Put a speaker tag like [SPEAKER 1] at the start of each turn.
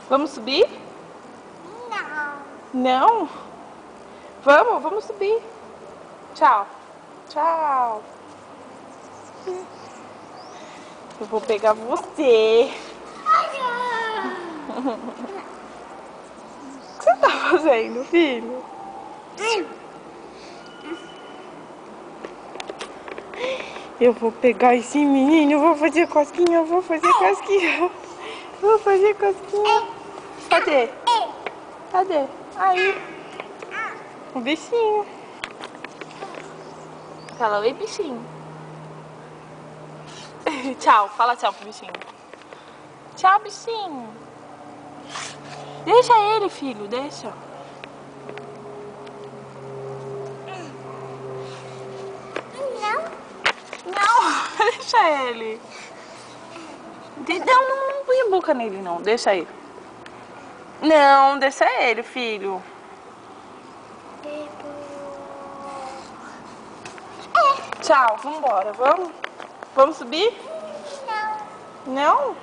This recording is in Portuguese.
[SPEAKER 1] Vamos subir?
[SPEAKER 2] Não.
[SPEAKER 1] Não? Vamos subir. Tchau. Tchau. Eu vou pegar você. O que você tá fazendo, filho? Eu vou pegar esse menino, eu vou fazer cosquinha, eu vou fazer cosquinha. Vou fazer cosquinha. Cadê? Cadê? Aí. O bichinho. Fala, oi, bichinho. Tchau, fala tchau pro bichinho. Tchau, bichinho. Deixa ele, filho, deixa. Não, deixa ele. Não põe a boca nele, não. Deixa ele. Não, deixa ele, filho. Tchau, vambora, vamos? Vamos subir?
[SPEAKER 2] Não.
[SPEAKER 1] Não?